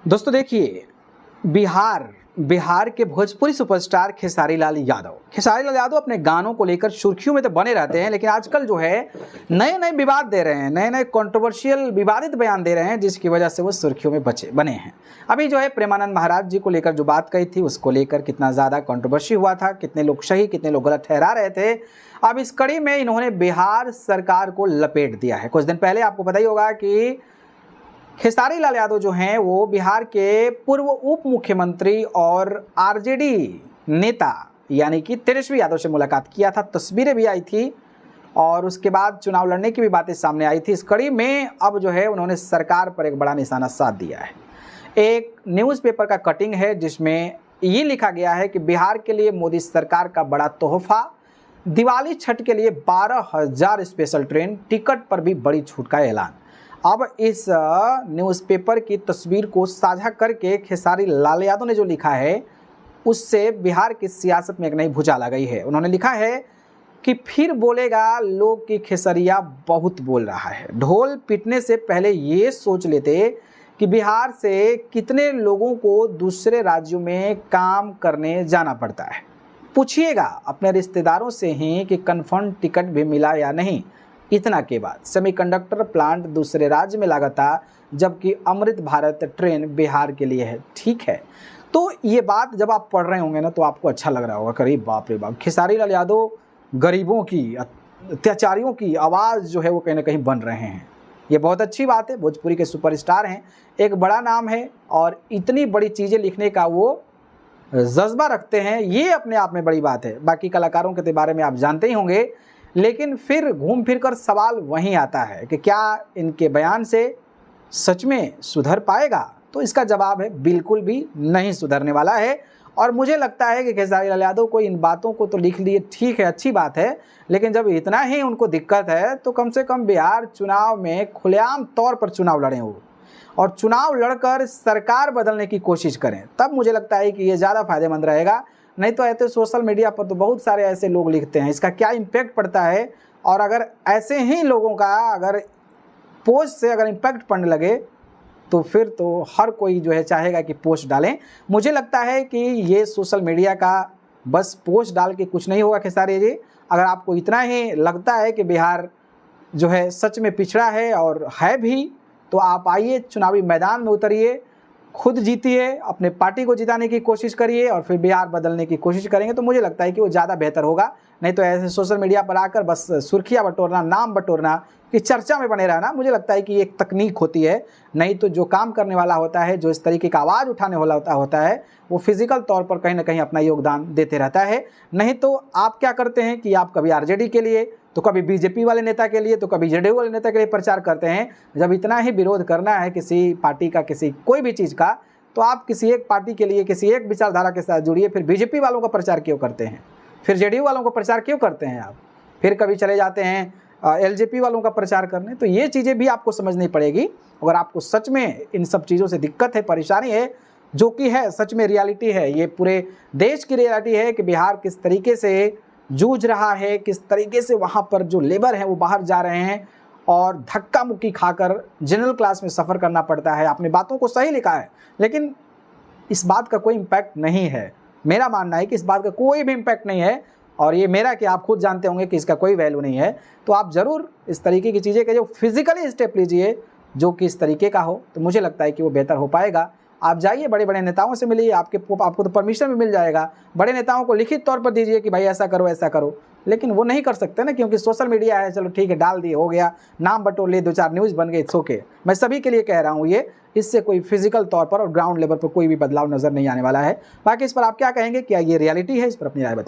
दोस्तों देखिए, बिहार के भोजपुरी सुपरस्टार खेसारी लाल यादव अपने गानों को लेकर सुर्खियों में तो बने रहते हैं, लेकिन आजकल जो है नए नए विवाद दे रहे हैं, नए नए कंट्रोवर्शियल विवादित बयान दे रहे हैं, जिसकी वजह से वो सुर्खियों में बने हैं। अभी जो है प्रेमानंद महाराज जी को लेकर जो बात कही थी, उसको लेकर कितना ज़्यादा कंट्रोवर्सी हुआ था, कितने लोग सही कितने लोग गलत ठहरा रहे थे। अब इस कड़ी में इन्होंने बिहार सरकार को लपेट दिया है। कुछ दिन पहले आपको पता ही होगा कि खेसारी लाल यादव जो हैं वो बिहार के पूर्व उप मुख्यमंत्री और आरजेडी नेता यानी कि तेजस्वी यादव से मुलाकात किया था, तस्वीरें भी आई थी और उसके बाद चुनाव लड़ने की भी बातें सामने आई थी। इस कड़ी में अब जो है उन्होंने सरकार पर एक बड़ा निशाना साध दिया है। एक न्यूज़पेपर का कटिंग है जिसमें ये लिखा गया है कि बिहार के लिए मोदी सरकार का बड़ा तोहफा, दिवाली छठ के लिए 12,000 स्पेशल ट्रेन, टिकट पर भी बड़ी छूट का ऐलान। अब इस न्यूज़पेपर की तस्वीर को साझा करके खेसारी लाल यादव ने जो लिखा है उससे बिहार की सियासत में एक नई भुचाल आ गई है। उन्होंने लिखा है कि फिर बोलेगा लोग कि खेसरिया बहुत बोल रहा है। ढोल पीटने से पहले ये सोच लेते कि बिहार से कितने लोगों को दूसरे राज्यों में काम करने जाना पड़ता है। पूछिएगा अपने रिश्तेदारों से ही कि कन्फर्म टिकट भी मिला या नहीं। इतना के बाद सेमीकंडक्टर प्लांट दूसरे राज्य में लगा था, जबकि अमृत भारत ट्रेन बिहार के लिए है। ठीक है, तो ये बात जब आप पढ़ रहे होंगे ना तो आपको अच्छा लग रहा होगा, करीब बाप रे बाप, खेसारी लाल यादव गरीबों की, अत्याचारियों की आवाज़ जो है वो कहीं ना कहीं बन रहे हैं। ये बहुत अच्छी बात है। भोजपुरी के सुपरस्टार हैं, एक बड़ा नाम है और इतनी बड़ी चीज़ें लिखने का वो जज्बा रखते हैं, ये अपने आप में बड़ी बात है। बाकी कलाकारों के बारे में आप जानते ही होंगे, लेकिन फिर घूम फिर कर सवाल वहीं आता है कि क्या इनके बयान से सच में सुधर पाएगा? तो इसका जवाब है बिल्कुल भी नहीं सुधरने वाला है। और मुझे लगता है कि खेसारी लाल यादव को इन बातों को तो लिख लिए, ठीक है, अच्छी बात है, लेकिन जब इतना ही उनको दिक्कत है तो कम से कम बिहार चुनाव में खुलेआम तौर पर चुनाव लड़ें वो, और चुनाव लड़कर सरकार बदलने की कोशिश करें। तब मुझे लगता है कि ये ज़्यादा फायदेमंद रहेगा। नहीं तो ऐसे सोशल मीडिया पर तो बहुत सारे ऐसे लोग लिखते हैं, इसका क्या इम्पैक्ट पड़ता है। और अगर ऐसे ही लोगों का अगर पोस्ट से अगर इम्पैक्ट पड़ने लगे तो फिर तो हर कोई जो है चाहेगा कि पोस्ट डालें। मुझे लगता है कि ये सोशल मीडिया का बस पोस्ट डाल के कुछ नहीं होगा। खेसारी जी, अगर आपको इतना ही लगता है कि बिहार जो है सच में पिछड़ा है और है भी, तो आप आइए चुनावी मैदान में उतरिए, खुद जीतिए, अपने पार्टी को जिताने की कोशिश करिए और फिर बिहार बदलने की कोशिश करेंगे तो मुझे लगता है कि वो ज़्यादा बेहतर होगा। नहीं तो ऐसे सोशल मीडिया पर आकर बस सुर्खियाँ बटोरना, नाम बटोरना, कि चर्चा में बने रहना, मुझे लगता है कि ये एक तकनीक होती है। नहीं तो जो काम करने वाला होता है, जो इस तरीके का आवाज़ उठाने वाला होता है, वो फिजिकल तौर पर कहीं ना कहीं अपना योगदान देते रहता है। नहीं तो आप क्या करते हैं कि आप कभी आरजेडी के लिए, तो कभी बीजेपी वाले नेता के लिए, तो कभी जेडीयू वाले नेता के लिए प्रचार करते हैं। जब इतना ही विरोध करना है किसी पार्टी का, किसी कोई भी चीज़ का, तो आप किसी एक पार्टी के लिए, किसी एक विचारधारा के साथ जुड़िए। फिर बीजेपी वालों का प्रचार क्यों करते हैं? फिर जेडीयू वालों का प्रचार क्यों करते हैं आप? फिर कभी चले जाते हैं एलजेपी वालों का प्रचार करने। तो ये चीज़ें भी आपको समझनी पड़ेगी। अगर आपको सच में इन सब चीज़ों से दिक्कत है, परेशानी है, जो कि है सच में रियलिटी है, ये पूरे देश की रियलिटी है कि बिहार किस तरीके से जूझ रहा है, किस तरीके से वहाँ पर जो लेबर है वो बाहर जा रहे हैं और धक्का मुक्की खाकर जनरल क्लास में सफ़र करना पड़ता है। आपने बातों को सही लिखा है, लेकिन इस बात का कोई इम्पैक्ट नहीं है। मेरा मानना है कि इस बात का कोई भी इम्पैक्ट नहीं है, और ये मेरा कि आप खुद जानते होंगे कि इसका कोई वैल्यू नहीं है। तो आप ज़रूर इस तरीके की चीज़ें जो फिजिकली स्टेप लीजिए जो कि इस तरीके का हो, तो मुझे लगता है कि वो बेहतर हो पाएगा। आप जाइए, बड़े बड़े नेताओं से मिलिए, आपको तो परमिशन भी मिल जाएगा। बड़े नेताओं को लिखित तौर पर दीजिए कि भाई ऐसा करो ऐसा करो, लेकिन वो नहीं कर सकते ना, क्योंकि सोशल मीडिया है। चलो ठीक है, डाल दिए, हो गया, नाम बटोर लिए, 2-4 न्यूज़ बन गए, इट्स ओके। मैं सभी के लिए कह रहा हूँ ये, इससे कोई फिजिकल तौर पर और ग्राउंड लेवल पर कोई भी बदलाव नज़र नहीं आने वाला है। बाकी इस पर आप क्या कहेंगे? क्या ये रियलिटी है? इस पर अपनी राय बताइए।